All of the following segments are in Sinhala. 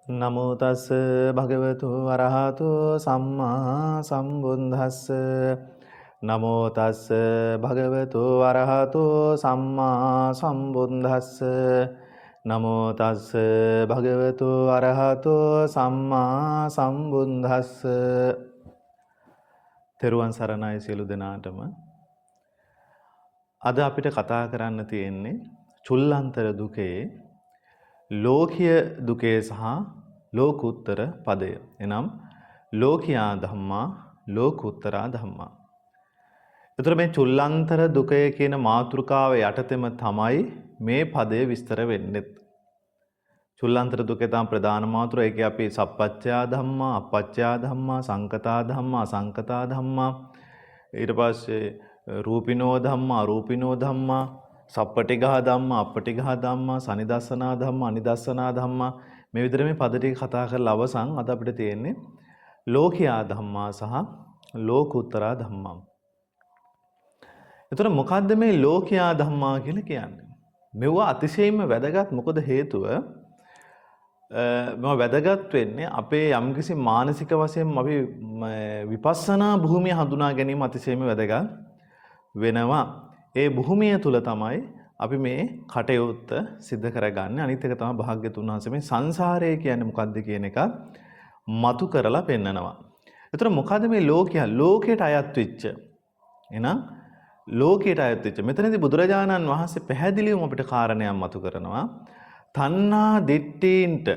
නමෝ තස් භගවතු වරහතු සම්මා සම්බුද්දස්ස නමෝ තස් භගවතු වරහතු සම්මා සම්බුද්දස්ස නමෝ තස් භගවතු වරහතු සම්මා සම්බුද්දස්ස තෙරුවන් සරණයි සියලු දෙනාටම. අද අපිට කතා කරන්න තියෙන්නේ චුල්ලන්තර දුකේ ලෝකීය දුකේ සහ ලෝකුත්තර පදය. එනම් ලෝකියා ධම්මා ලෝකුත්තරා ධම්මා. එතකොට මේ චුල්ලන්තර දුකය කියන මාතෘකාව යටතේම තමයි මේ පදය විස්තර වෙන්නේ. චුල්ලන්තර දුකේ තමයි ප්‍රධාන මාතෘකාව. ඒකේ අපි සප්පච්චයා ධම්මා, අපච්චයා ධම්මා, සංකතා ධම්මා, අසංකතා ධම්මා, ඊට පස්සේ රූපිනෝ ධම්මා, අරූපිනෝ ධම්මා, සප්පටිඝ ධම්මා, අපටිඝ ධම්මා, සනිදස්සනා ධම්මා, අනිදස්සනා ධම්මා, මේ විදිහට මේ පද ටික කතා කරලා අවසන් අද අපිට තියෙන්නේ ලෝකියා ධම්මා සහ ලෝකුත්තරා ධම්මා. එතකොට මොකද්ද මේ ලෝකියා ධම්මා කියලා කියන්නේ? මෙවුවා අතිශයින්ම වැදගත්. මොකද හේතුව මේවා වැදගත් වෙන්නේ අපේ යම්කිසි මානසික වශයෙන් අපි විපස්සනා භූමිය හඳුනා ගැනීම අතිශයින්ම වැදගත් වෙනවා. ඒ භූමිය තුල තමයි අපි මේ කටයුත්ත සිද්ධ කරගන්නේ. අනිත් එක තමයි භාග්‍යතුන් වහන්සේ මේ සංසාරය කියන්නේ මොකද්ද කියන එක මතු කරලා පෙන්නනවා. ඒතර මොකද්ද මේ ලෝකය? ලෝකයට අයත් වෙච්ච. එහෙනම් ලෝකයට අයත් වෙච්ච. මෙතනදී බුදුරජාණන් වහන්සේ පැහැදිලිවම අපිට කාරණයක් මතු කරනවා. තණ්හා දිට්ඨීන්ට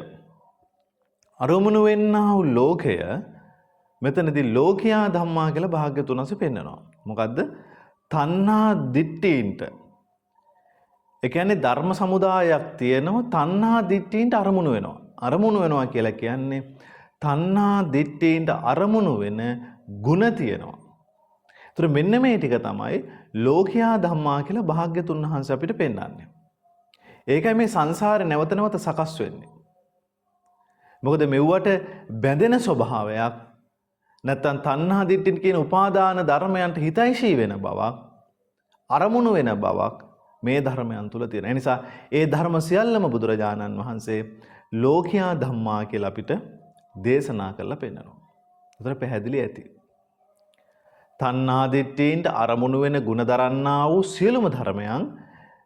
අරමුණු වෙන්නා වූ ලෝකය මෙතනදී ලෝකියා ධම්මා කියලා භාග්‍යතුන් වහන්සේ පෙන්නනවා. මොකද්ද? තණ්හා දිට්ඨීන්ට. ඒ කියන්නේ ධර්ම සමුදායක් තියෙනවා තණ්හා දිට්ඨීන්ට අරමුණු වෙනවා. අරමුණු වෙනවා කියලා කියන්නේ තණ්හා දිට්ඨීන්ට අරමුණු වෙන ಗುಣ තියෙනවා. ඒතර මෙන්න මේ ටික තමයි ලෝකියා ධම්මා කියලා භාග්‍යතුන් වහන්සේ අපිට පෙන්නන්නේ. ඒකයි මේ සංසාරේ නැවත නැවත සකස් වෙන්නේ. මොකද මෙව්වට බැඳෙන ස්වභාවයක් නැත්තම් තණ්හා දිට්ඨින් කියන උපාදාන ධර්මයන්ට හිතයිශී වෙන බවක් අරමුණු වෙන බවක් මේ ධර්මයන් තුල තියෙන. ඒ නිසා ඒ ධර්ම සියල්ලම බුදුරජාණන් වහන්සේ ලෝකියා ධම්මා කියලා අපිට දේශනා කරලා පෙන්නනවා. ඒතර පැහැදිලි ඇති. තණ්හා දිට්ඨින්ට අරමුණු වෙන ಗುಣ දරන්නා වූ සියලුම ධර්මයන්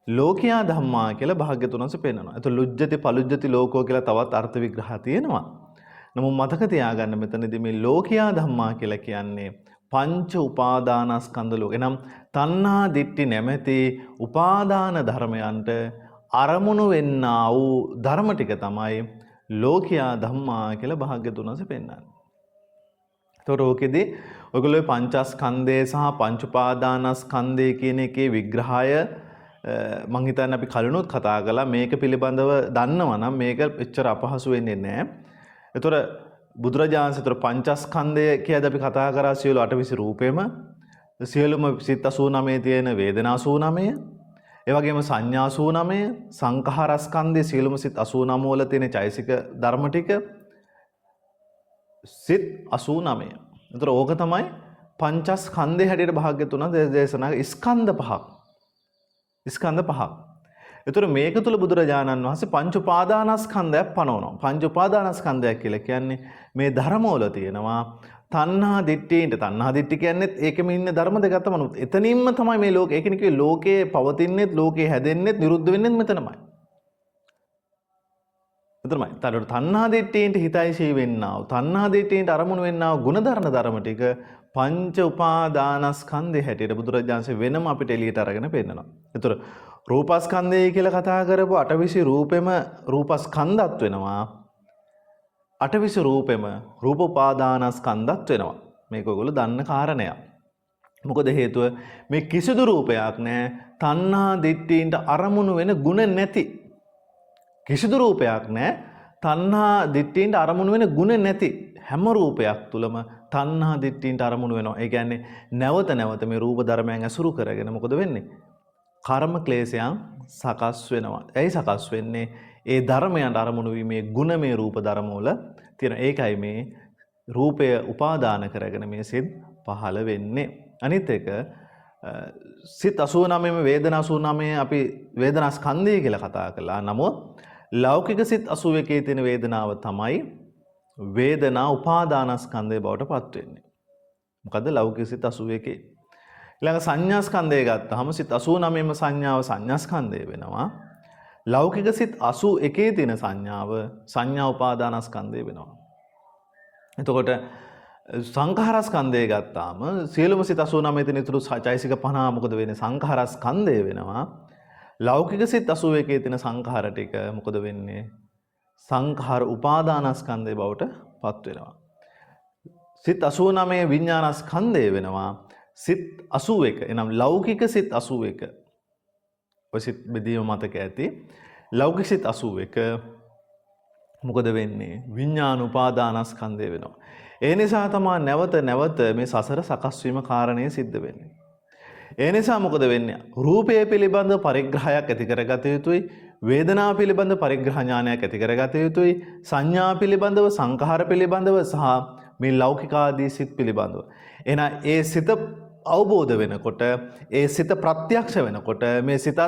ලෝකියා ධම්මා කියලා භාග්‍යතුන් වහන්සේ පෙන්නනවා. ඒතර ලුජ්ජති පලුජ්ජති ලෝකෝ කියලා තවත් අර්ථ විග්‍රහ තියෙනවා. නමුත් මතක තියාගන්න මෙතනදී මේ ලෝකියා ධම්මා කියලා කියන්නේ පංච උපාදානස්කන්ධ ලෝක. එනම් තණ්හා දිට්ඨි නැමැති උපාදාන ධර්මයන්ට අරමුණු වෙන්නා වූ ධර්ම ටික තමයි ලෝකියා ධම්මා කියලා භාග්‍යතුන් වහන්සේ පෙන්නන්නේ. ඒතකොට ඕකෙදී ඔයගොල්ලෝ පංචස්කන්ධය සහ පංච උපාදානස්කන්ධය කියන එකේ විග්‍රහය මම හිතන්නේ අපි කලිනුත් කතා කළා. මේක පිළිබඳව දන්නවා නම් මේක එච්චර අපහසු වෙන්නේ නැහැ. ඒතොර බුදුරජාණන් වහන්සේ පංචස්කන්ධය කියලාද අපි කතා කරා සියලු 8 රූපෙම සියලුම සිත් 89 තියෙන වේදනා 89, ඒ වගේම සංඥා 89, සංඛාරස්කන්ධයේ සියලුම සිත් 89 වල තියෙන චෛසික ධර්ම ටික සිත් 89. ඒතොර ඕක තමයි පංචස්කන්ධය හැටියට භාග්‍යතුන් දේශනා ස්කන්ධ පහක්. ස්කන්ධ පහක්. ඒතර මේක තුල බුදුරජාණන් වහන්සේ පංච උපාදානස්කන්ධයක් පනවනවා. පංච උපාදානස්කන්ධයක් කියලා කියන්නේ මේ ධර්මවල තියෙනවා තණ්හා දිට්ඨියට. තණ්හා දිට්ඨි කියන්නේ ඒකෙම ඉන්න ධර්ම දෙකක් තමයි. එතනින්ම තමයි මේ ලෝකේ. ඒ කියන්නේ ලෝකේ පවතින්නේත්, ලෝකේ හැදෙන්නේත්, නිරුද්ධ වෙන්නේත් මෙතනමයි. එතනමයි. ඊට තණ්හා දිට්ඨියට හිතයිශී වෙන්නා වූ, තණ්හා දිට්ඨියට අරමුණු වෙන්නා වූ ගුණධර්ම ධර්ම ටික පංච උපාදානස්කන්ධය හැටියට බුදුරජාණන්සේ වෙනම අපිට එළියට අරගෙන පෙන්නනවා. ඒතර රූපස්කන්ධය කියලා කතා කරපු 8 රූපෙම රූපස්කන්ධත් වෙනවා. 8 රූපෙම රූප උපාදානස්කන්ධත් වෙනවා. මේක ඔයගොල්ලෝ දන්න කාරණයක්. මොකද හේතුව මේ කිසිදු රූපයක් නැහැ තණ්හා දිට්ඨීන්ට අරමුණු වෙන ಗುಣ නැති. කිසිදු රූපයක් නැහැ තණ්හා දිට්ඨීන්ට අරමුණු වෙන ಗುಣ නැති. හැම රූපයක් තුලම තණ්හා දිට්ඨීන්ට අරමුණු වෙනවා. ඒ කියන්නේ නැවත නැවත මේ රූප ධර්මයන් ඇසුරු කරගෙන මොකද වෙන්නේ? කර්ම ක්ලේශයන් සකස් වෙනවා. ඇයි සකස් වෙන්නේ? ඒ ධර්මයන්ට අරමුණු වීමේ ගුණ මේ රූප ධර්ම වල තියෙන. ඒකයි මේ රූපය උපාදාන කරගෙන මේ සිත් පහළ වෙන්නේ. අනිත් එක සිත් 89ම වේදනා 89 අපි වේදනා ස්කන්ධය කියලා කතා කළා. නමුත් ලෞකික සිත් 81 තියෙන වේදනාව තමයි වේදනා උපාදානස්කන්ධය බවට පත් වෙන්නේ. මොකද ලෞකික සිත් 81. ඊළඟ සංඥා ස්කන්ධය ගත්තාම සිත් 89ම සංඥාව සංඥා ස්කන්ධය වෙනවා. ලෞකික සිත් 81 තියෙන සංඥාව සංඥා උපාදානස්කන්ධය වෙනවා. එතකොට සංඛාරස්කන්ධය ගත්තාම සියලුම සිත් 89 තියෙන ඊතුරු චෛසික 50 මොකද වෙන්නේ? සංඛාරස්කන්ධය වෙනවා. ලෞකික සිත් 81 තියෙන සංඛාර ටික මොකද වෙන්නේ? සංඛාර උපාදානස්කන්ධය බවට පත් වෙනවා. සිත් 89 විඥානස්කන්ධය වෙනවා. සිත් 81 එනම් ලෞකික සිත් 81 ඔය සිත් බෙදීම මතක ඇති. ලෞකික සිත් 81 මොකද වෙන්නේ? විඥාන උපාදානස්කන්ධය වෙනවා. ඒ නිසා තමයි නැවත නැවත මේ සසර සකස් වීම කාරණේ සිද්ධ වෙන්නේ. ඒ නිසා මොකද වෙන්නේ? රූපය පිළිබඳ පරිග්‍රහයක් ඇති කරගත යුතුයි. වේදනාව පිළිබඳ පරිග්‍රහ ඥානයක් ඇති කරගත යුතුයි. සංඥා පිළිබඳව, සංඛාර පිළිබඳව සහ මේ ලෞකිකාදී සිත් පිළිබඳව. එහෙනම් ඒ සිත අවබෝධ වෙනකොට, ඒ සිත ප්‍රත්‍යක්ෂ වෙනකොට මේ සිතත්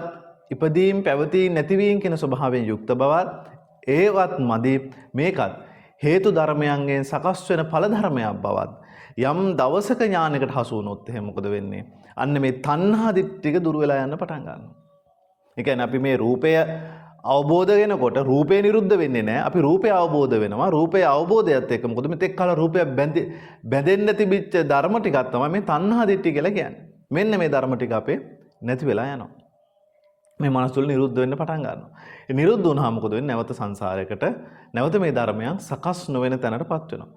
ඉපදීම් පැවතීම් නැතිවීම කියන ස්වභාවයෙන් යුක්ත බවත් ඒවත් මදි මේකත් හේතු ධර්මයන්ගෙන් සකස් වෙන ඵල ධර්මයක් බවත් යම් දවසක ඥානයකට හසු වුණොත් එහෙනම් මොකද වෙන්නේ? අන්න මේ තණ්හා දිට්ඨික දුර වෙලා යන්න පටන් ගන්නවා. ඒ කියන්නේ අපි මේ රූපය අවබෝධ වෙනකොට රූපේ නිරුද්ධ වෙන්නේ නැහැ. අපි රූපය අවබෝධ වෙනවා. රූපය අවබෝධයත් එක්ක මොකද මෙතෙක් කල රූපය බැඳෙන්න තිබිච්ච ධර්ම ටිකක් තමයි මේ තණ්හා දිට්ඨිය කියලා කියන්නේ. මෙන්න මේ ධර්ම ටික අපේ නැති වෙලා යනවා. මේ මනස තුළ නිරුද්ධ වෙන්න පටන් ගන්නවා. ඒ නිරුද්ධ වුණාම මොකද වෙන්නේ? නැවත සංසාරයකට නැවත මේ ධර්මයන් සකස් නොවන තැනටපත් වෙනවා.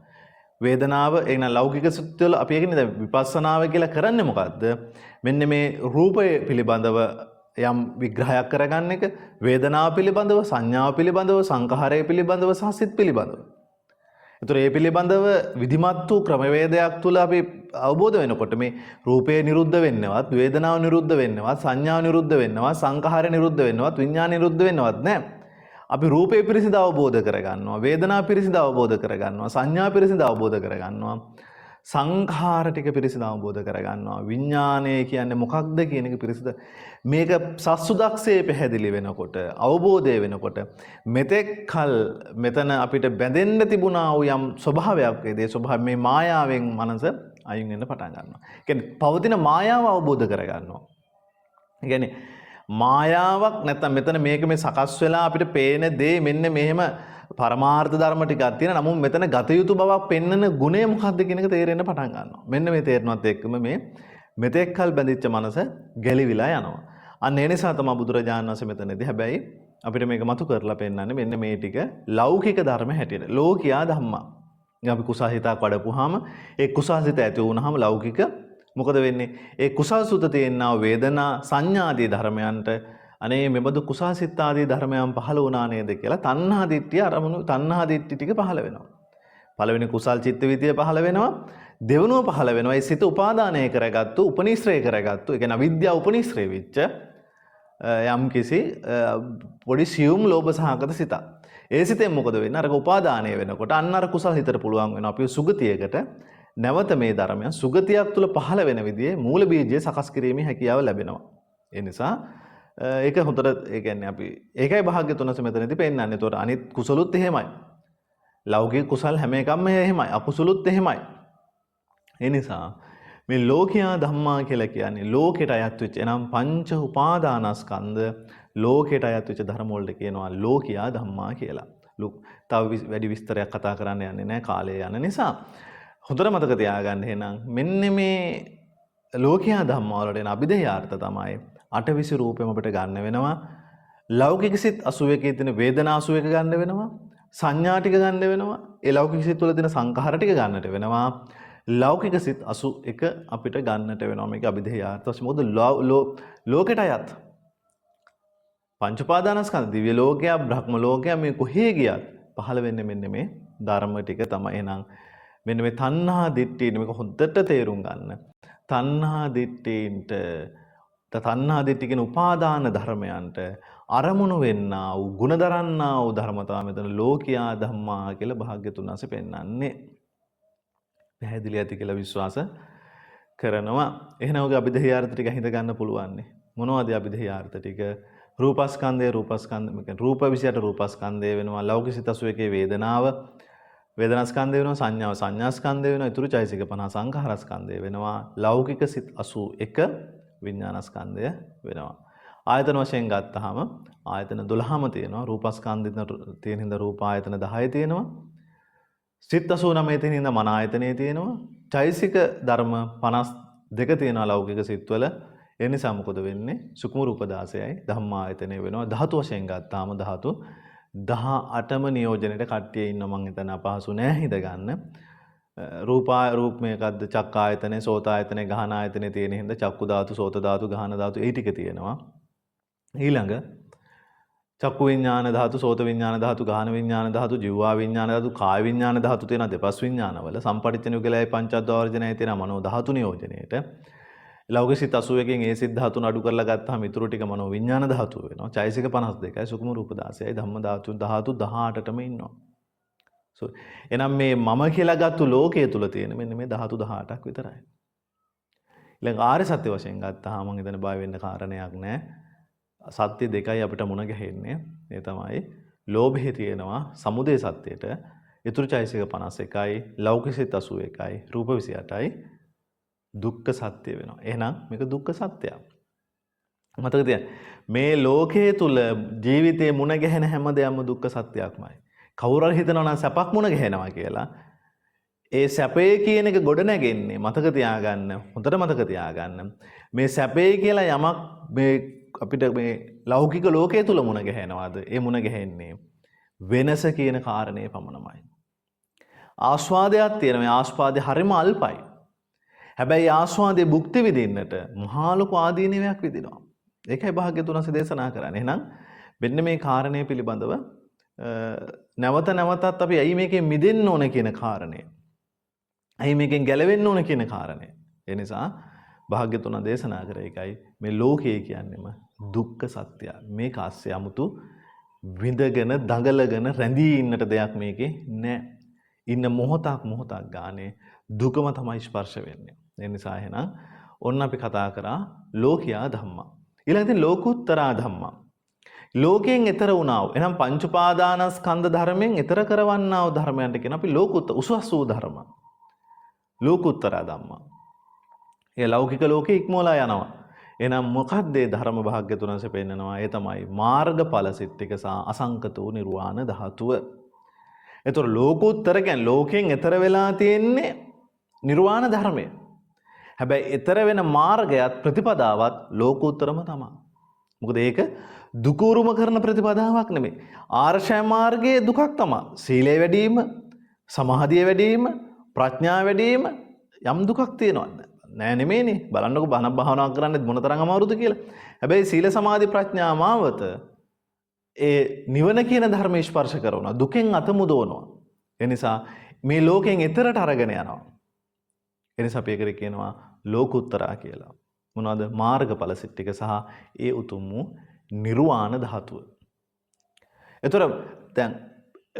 වේදනාව එන ලෞකික සුත්වල අපි කියන්නේ දැන් විපස්සනාව කියලා කරන්නේ මොකද්ද? මෙන්න මේ රූපය පිළිබඳව යම් විග්‍රහයක් කරගන්න එක, වේදනාව පිළිබඳව, සංඥාව පිළිබඳව, සංඛාරය පිළිබඳව සහ සිත් පිළිබඳව. ඒතර ඒ පිළිබඳව විධිමත් වූ ක්‍රමවේදයක් තුල අපි අවබෝධ වෙනකොට මේ රූපය නිරුද්ධ වෙන්නවත්, වේදනාව නිරුද්ධ වෙන්නවත්, සංඥාව නිරුද්ධ වෙන්නවත්, සංඛාරය නිරුද්ධ වෙන්නවත්, විඥානය නිරුද්ධ වෙන්නවත් නැහැ. අපි රූපය පිරිසිදු අවබෝධ කරගන්නවා, වේදනාව පිරිසිදු අවබෝධ කරගන්නවා, සංඥා පිරිසිදු අවබෝධ කරගන්නවා, සංඛාර ටික පිරිසිදු අවබෝධ කරගන්නවා. විඥානය කියන්නේ මොකක්ද කියන එක පිරිසිදු මේක සස්සුදක්සේ පැහැදිලි වෙනකොට, අවබෝධය වෙනකොට මෙතෙක් කල මෙතන අපිට බැඳෙන්න තිබුණා වූ යම් ස්වභාවයක් ඒ ස්වභාව මේ මායාවෙන් මනස අයින් වෙන්න පටන් ගන්නවා. කියන්නේ පවතින මායාව අවබෝධ කරගන්නවා. ඒ කියන්නේ මායාවක් නැත්නම් මෙතන මේක මේ සකස් වෙලා අපිට පේන දේ මෙන්න මෙහෙම පරමාර්ථ ධර්ම ටිකක් තියෙන නමුත් මෙතන ගත යුතු බවක් පෙන්වන ගුණය මොකක්ද කියන එක තේරෙන්න පටන් ගන්නවා. මෙන්න මේ තේරෙනවත් එක්කම මේ මෙතෙක් කල් බැඳිච්ච මනස ගැලිවිලා යනවා. අන්න ඒ නිසා තමයි බුදුරජාණන් වහන්සේ මෙතනදී හැබැයි අපිට මේක මතු කරලා පෙන්නන්නේ මෙන්න මේ ටික ලෞකික ධර්ම හැටියට. ලෝකියා ධම්මා. අපි කුසල් හිතක් වඩපුවාම ඒ කුසල් හිත ඇති වුණාම ලෞකික මොකද වෙන්නේ? ඒ කුසල් සුත තියෙනා වේදනා සංඥාදී ධර්මයන්ට අනේ මෙබඳු කුසල් සිත් ආදී ධර්මයන් පහළ වුණා නේද කියලා තණ්හා දිට්ඨිය අරමුණු තණ්හා දිට්ඨි ටික පහළ වෙනවා. පළවෙනි කුසල් චිත්ත විදිය පහළ වෙනවා. දෙවනුව පහළ වෙනවා. ඒ සිත උපාදානය කරගත්තු, උපනිශ්‍රය කරගත්තු, ඒ කියන්නේ අවිද්‍යාව උපනිශ්‍රය වෙච්ච යම් කිසි පොඩි සියුම් ලෝභ සහගත සිතක්. ඒ සිතෙන් මොකද වෙන්නේ? අර උපාදානය වෙනකොට අන්න අර කුසල් හිතට පුළුවන් වෙනවා. අපි සුගතියකට නැවත මේ ධර්මයන් සුගතියක් තුළ පහළ වෙන විදිහේ මූල බීජය සකස් කිරීමේ හැකියාව ලැබෙනවා. ඒ නිසා ඒක හොඳට ඒ කියන්නේ අපි ඒකයි භාග්‍යතුන් වහන්සේ මෙතනදී පෙන්නන්නේ. ඒතකොට අනිත් කුසලුත් එහෙමයි. ලෞකික කුසල් හැම එකක්ම එහෙමයි. අකුසලුත් එහෙමයි. ඒ නිසා මේ ලෝකියා ධම්මා කියලා කියන්නේ ලෝකෙට අයත් වෙච්ච එනම් පංච උපාදානස්කන්ධ ලෝකෙට අයත් වෙච්ච ධර්ම වලට කියනවා ලෝකියා ධම්මා කියලා. තව වැඩි විස්තරයක් කතා කරන්න යන්නේ නැහැ කාලය යන නිසා. හොඳට මතක තියාගන්න එහෙනම් මෙන්න මේ ලෝකියා ධම්මා වලට එන අභිධේයාර්ථ තමයි අටවිසි රූපෙම අපිට ගන්න වෙනවා. ලෞකික සිත් 81 තියෙන වේදනා 81 ගන්න වෙනවා. සංඥා ටික ගන්න වෙනවා. ඒ ලෞකික සිත් වල තියෙන සංඛාර ටික ගන්නට වෙනවා. ලෞකික සිත් 81 අපිට ගන්නට වෙනවා. මේක අභිධේයාර්ථ වශයෙන් මොකද ලෝකෙට අයත් පංච උපාදානස්කන්ධ දිව්‍ය ලෝකයා බ්‍රහ්ම ලෝකයා මේ කොහේ ගියත් පහළ වෙන්නේ මෙන්න මේ ධර්ම ටික තමයි. එහෙනම් මෙන්න මේ තණ්හා දිට්ඨිය මේක හොඳට තේරුම් ගන්න. තණ්හා දිට්ඨීන්ට තණ්හා දිට්ඨිය කියන උපාදාන ධර්මයන්ට අරමුණු වෙන්නා වූ ගුණ දරන්නා වූ ධර්මතාව මෙතන ලෝකියා ධම්මා කියලා භාග්‍යතුන් වහන්සේ පෙන්නන්නේ. පැහැදිලි ඇති කියලා විශ්වාස කරනවා. එහෙනම් ඔගේ අභිධේයාර්ථ ටික හිත ගන්න පුළුවන්. මොනවද අභිධේයාර්ථ ටික? රූපස්කන්ධය රූප 28 රූපස්කන්ධය වෙනවා. ලෞකික සිත 81 වේදනාව වේදනාස්කන්ධය වෙනවා. සංඥාව සංඥාස්කන්ධය වෙනවා. ඊටු චෛසික 50 සංඛාරස්කන්ධය වෙනවා. ලෞකික සිත් 81 විඥානස්කන්ධය වෙනවා. ආයතන වශයෙන් ගත්තාම ආයතන 12ම තියෙනවා. රූපස්කන්ධෙන් තියෙන හින්දා රූප ආයතන 10 තියෙනවා. සිත් 89 තියෙන හින්දා මන ආයතනය තියෙනවා. චෛසික ධර්ම 52 තියෙනවා ලෞකික සිත්වල. ඒ නිසා මොකද වෙන්නේ? සුකුම රූප 16යි ධම්මායතනය වෙනවා. ධාතු වශයෙන් ගත්තාම ධාතු 18ම නියෝජනයේට කට්ටිය ඉන්න මං හිතන අපහසු නෑ හිත ගන්න. රූප මේකද්ද? චක්කායතනේ, සෝතායතනේ, ගහන ආයතනේ තියෙන හින්දා චක්කු ධාතු, සෝත ධාතු, ගහන ධාතු ඒ ටික තියෙනවා. ඊළඟ චක්කු විඥාන ධාතු, සෝත විඥාන ධාතු, ගහන විඥාන ධාතු, ජීවා විඥාන ධාතු, කාය විඥාන ධාතු තියෙන දෙපස් විඥානවල සම්පටිච්ඡන යුගලයි පංචද්වාරජනයි තියෙන මනෝ ධාතු නියෝජනයේට ලෞකික සිත් 81කින් ඒ සිත් ධාතුන් අඩු කරලා ගත්තාම ඉතුරු ටික මනෝ විඥාන ධාතු වෙනවා. චෛසික 52යි, සුකුම රූප 16යි, ධම්ම ධාතු 18ටම ඉන්නවා. සෝ එහෙනම් මේ මම කියලා ගත්තු ලෝකයේ තුල තියෙන මෙන්න මේ ධාතු 18ක් විතරයි. ඊළඟ ආර්ය සත්‍ය වශයෙන් ගත්තාම මම හිතන්නේ බය වෙන්න කාරණයක් නැහැ. සත්‍ය දෙකයි අපිට මුණ ගැහෙන්නේ. ඒ තමයි ලෝභය තියෙනවා සමුදය සත්‍යයට. ඉතුරු චෛසික 51යි, ලෞකික සිත් 81යි, රූප 28යි. දුක්ඛ සත්‍ය වෙනවා. එහෙනම් මේක දුක්ඛ සත්‍යයක්. මතක තියාගන්න. මේ ලෝකයේ තුල ජීවිතේ මුණ ගැහෙන හැම දෙයක්ම දුක්ඛ සත්‍යයක්මයි. කවුරු හරි හිතනවා නම් සැපක් මුණ ගැහෙනවා කියලා. ඒ සැපේ කියන එක ගොඩ නැගෙන්නේ මතක තියාගන්න. හොඳට මතක තියාගන්න. මේ සැපේ කියලා යමක් මේ අපිට මේ ලෞකික ලෝකයේ තුල මුණ ගැහෙනවාද? ඒ මුණ ගැහෙන්නේ වෙනස කියන කාරණේ පමණමයි. ආස්වාදයක් තියෙන මේ ආස්වාදේ හරිම අල්පයි. හැබැයි ආස්වාදයේ භුක්ති විඳින්නට මහා ලොකු ආදීනවයක් විඳිනවා. ඒකයි භාග්‍යතුන් වහන්සේ දේශනා කරන්නේ. එහෙනම් මෙන්න මේ කාරණේ පිළිබඳව නැවත නැවතත් අපි ඇයි මේකෙන් මිදෙන්න ඕන කියන කාරණේ. ඇයි මේකෙන් ගැලවෙන්න ඕන කියන කාරණේ. ඒ නිසා භාග්‍යතුන් දේශනා කරේ එකයි මේ ලෝකය කියන්නේම දුක්ඛ සත්‍යය. මේක ASCII 아무තු විඳගෙන දඟලගෙන රැඳී ඉන්නට දෙයක් මේකේ නැහැ. ඉන්න මොහොතක් ගානේ දුකම තමයි ස්පර්ශ වෙන්නේ. ඒ නිසා එහෙනම් ඔන්න අපි කතා කරා ලෝකියා ධම්මා. ඊළඟට ලෝකුත්තරා ධම්මා. ලෝකයෙන් එතර වුණා වූ. එහෙනම් පංච උපාදානස්කන්ධ ධර්මයෙන් එතර කරවන්නා වූ ධර්මයන්ට කියන අපි ලෝකුත්තර උසස් වූ ධර්ම. ලෝකුත්තරා ධම්මා. ඒ ලෞකික ලෝකේ ඉක්මවලා යනවා. එහෙනම් මොකක්ද මේ ධර්ම භාග්‍යතුන් වහන්සේ පෙන්නනවා? ඒ තමයි මාර්ගඵල සිත් ටික සහ අසංකතෝ නිර්වාණ ධාතුව. ඒතර ලෝකෝත්තර කියන්නේ ලෝකයෙන් එතර වෙලා තියෙන්නේ නිර්වාණ ධර්මය. හැබැයි එතර වෙන මාර්ගයත් ප්‍රතිපදාවත් ලෝකෝත්තරම තමයි. මොකද ඒක දුක උරුම කරන ප්‍රතිපදාවක් නෙමෙයි. ආර්ෂ මාර්ගයේ දුකක් තමයි. සීලය වැඩි වීම, සමාධිය වැඩි වීම, ප්‍රඥාව වැඩි වීම යම් දුකක් තියෙනවද? නෑ නෙමෙයිනේ. බලන්නකො බණ භාවනා කරන්නේ මොනතරම් අමාරුද කියලා. හැබැයි සීල සමාධි ප්‍රඥා මාවත ඒ නිවන කියන ධර්මයේ ස්පර්ශ කරනවා. දුකෙන් අත මුදවනවා. ඒ නිසා මේ ලෝකයෙන් එතරට අරගෙන යනවා. ඒ නිසා අපි ඒකට කියනවා ලෝකුත්තරා කියලා. මොනවද? මාර්ගඵල සිත් ටික සහ ඒ උතුම් වූ නිර්වාණ ධාතුව. ඒතර දැන්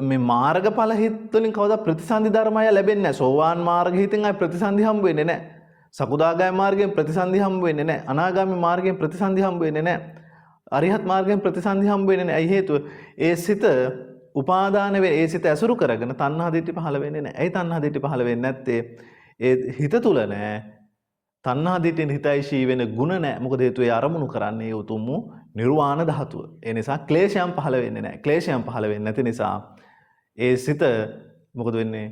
මේ මාර්ගඵල හිත් වලින් කවදා ප්‍රතිසන්දි ධර්මය ලැබෙන්නේ නැහැ. සෝවාන් මාර්ග හිතෙන් අය ප්‍රතිසන්දි හම්බ වෙන්නේ නැහැ. සකුදාගාමී මාර්ගයෙන් ප්‍රතිසන්දි හම්බ වෙන්නේ නැහැ. අනාගාමී මාර්ගයෙන් ප්‍රතිසන්දි හම්බ වෙන්නේ නැහැ. අරිහත් මාර්ගයෙන් ප්‍රතිසන්දි හම්බ වෙන්නේ නැහැ. ඇයි හේතුව? ඒ සිත උපාදාන වේ ඒ සිත ඇසුරු කරගෙන තණ්හා දිට්ඨි පහළ වෙන්නේ නැහැ. ඇයි තණ්හා දිට්ඨි පහළ වෙන්නේ නැත්තේ? ඒ හිත තුල නැහැ. තණ්හා දිට්ඨියෙන් හිතයිශී වෙන ගුණ නැහැ. මොකද හේතුව ඒ අරමුණු කරන්නේ ඒ උතුම් වූ නිර්වාණ ධාතුව. ඒ නිසා ක්ලේශයන් පහළ වෙන්නේ නැහැ. ක්ලේශයන් පහළ වෙන්නේ නැති නිසා ඒ සිත මොකද වෙන්නේ?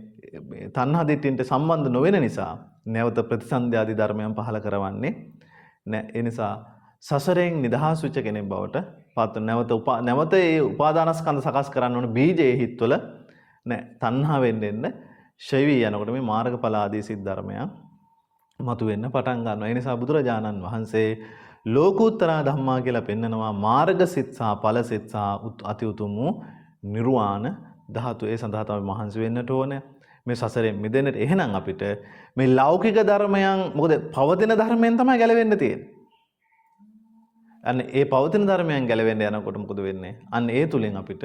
තණ්හා දිට්ඨියට සම්බන්ධ නොවන නිසා නැවත ප්‍රතිසන්දි ආදී ධර්මයන් පහළ කරවන්නේ නැහැ. ඒ නිසා සසරෙන් නිදහස් වෙච්ච කෙනෙක් බවට පත් නැවත ඒ උපාදානස්කන්ධ සකස් කරන්න ඕන බීජයේ හිත්වල නැහැ. තණ්හා වෙන්න ශෛවී යනකොට මේ මාර්ගඵල ආදී සිත් ධර්මයන් මතුවෙන්න පටන් ගන්නවා. ඒ නිසා බුදුරජාණන් වහන්සේ ලෝකෝත්තරා ධම්මා කියලා පෙන්නනවා මාර්ග සිත් සහ ඵල සිත් සහ අති උතුම් වූ නිර්වාණ ධාතු. ඒ සඳහා තමයි මහන්සි වෙන්නට ඕනේ. මේ සසරෙන් මිදෙන්නට එහෙනම් අපිට මේ ලෞකික ධර්මයන් මොකද පවතින ධර්මයෙන් තමයි ගැලවෙන්න තියෙන්නේ. අන්න ඒ පවතින ධර්මයන් ගැලවෙන්න යනකොට මොකද වෙන්නේ? අන්න ඒ තුලින් අපිට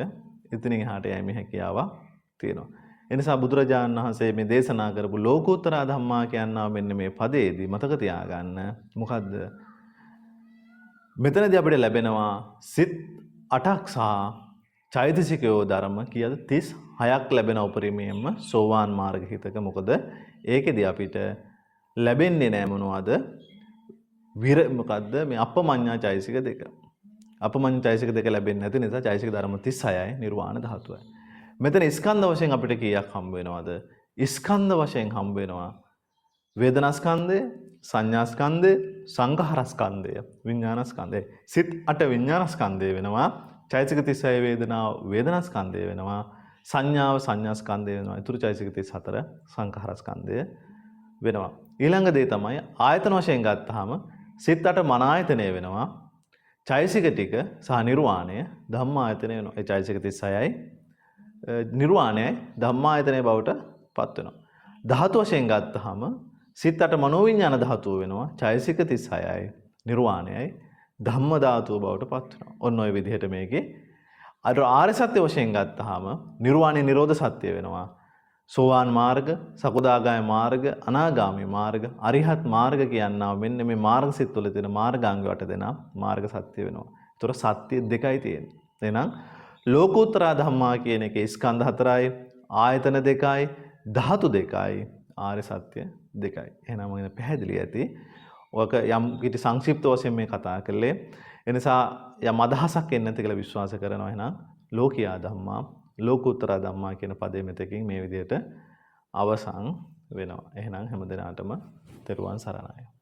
එතනින් එහාට යෑමේ හැකියාවක් තියෙනවා. ඒ නිසා බුදුරජාණන් වහන්සේ මේ දේශනා කරපු ලෝකෝත්තර ධම්මා කියනවා මෙන්න මේ පදයේදී මතක තියාගන්න. මොකද්ද? මෙතනදී අපිට ලැබෙනවා සිත් 8ක් සහ චෛතසිකයෝ ධර්ම කීයද 36ක් ලැබෙන උපරිමයෙන්ම සෝවාන් මාර්ග හිතක. මොකද ඒකෙදී අපිට ලැබෙන්නේ නෑ මොනවද? මොකද්ද මේ අපමඤ්ඤා චෛතසික දෙක. අපමඤ්ඤා චෛතසික දෙක ලැබෙන්නේ නැති නිසා චෛතසික ධර්ම 36යි නිර්වාණ ධාතුවයි. මෙතන ස්කන්ධ වශයෙන් අපිට කීයක් හම්බ වෙනවද? ස්කන්ධ වශයෙන් හම්බ වෙනවා වේදනා ස්කන්ධය, සංඥා ස්කන්ධය, සංඛාර ස්කන්ධය, විඥාන ස්කන්ධය. සිත් 8 විඥාන ස්කන්ධය වෙනවා. චෛතසික 36 වේදනාව වේදනා ස්කන්ධය වෙනවා. සංඥාව සංඥා ස්කන්ධය වෙනවා. ඊටු චෛතසික 34 සංඛාර ස්කන්ධය වෙනවා. ඊළඟ දේ තමයි ආයතන වශයෙන් ගත්තාම සිත් 8 මන ආයතනය වෙනවා. චෛතසික ටික සහ නිර්වාණය ධම්මායතනය වෙනවා. ඒ චෛතසික 36යි නිර්වාණයයි ධම්මායතනය බවට පත් වෙනවා. ධාතු වශයෙන් ගත්තාම සිත් 8 මනෝවිඤ්ඤාණ ධාතුව වෙනවා. චෛතසික 36යි නිර්වාණයයි ධම්ම ධාතුව බවට පත් වෙනවා. ඔන්න ඔය විදිහට මේකේ අර ආර්ය සත්‍ය වශයෙන් ගත්තාම නිර්වාණය නිරෝධ සත්‍ය වෙනවා. සෝවාන් මාර්ග, සකදාගාමී මාර්ග, අනාගාමී මාර්ග, අරිහත් මාර්ග කියනවා. මෙන්න මේ මාර්ග සිත් වල තියෙන මාර්ගාංග වට දෙන මාර්ග සත්‍ය වෙනවා. ඒතර සත්‍ය දෙකයි තියෙන්නේ. එහෙනම් ලෝකෝත්තර ධම්මා කියන එකේ ස්කන්ධ හතරයි, ආයතන දෙකයි, ධාතු දෙකයි, ආර්ය සත්‍ය දෙකයි. එහෙනම් මම පැහැදිලි ඇති. ඔක යම් කිසි සංක්ෂිප්ත වශයෙන් මේ කතා කළේ. එනිසා යම් අදහසක් එන්නේ නැති කියලා විශ්වාස කරනවා. එහෙනම් ලෝකියා ධම්මා, ලෝකෝත්තර ධම්මා කියන පදේ මෙතකින් මේ විදිහට අවසන් වෙනවා. එහෙනම් හැමදෙනාටම තෙරුවන් සරණයි.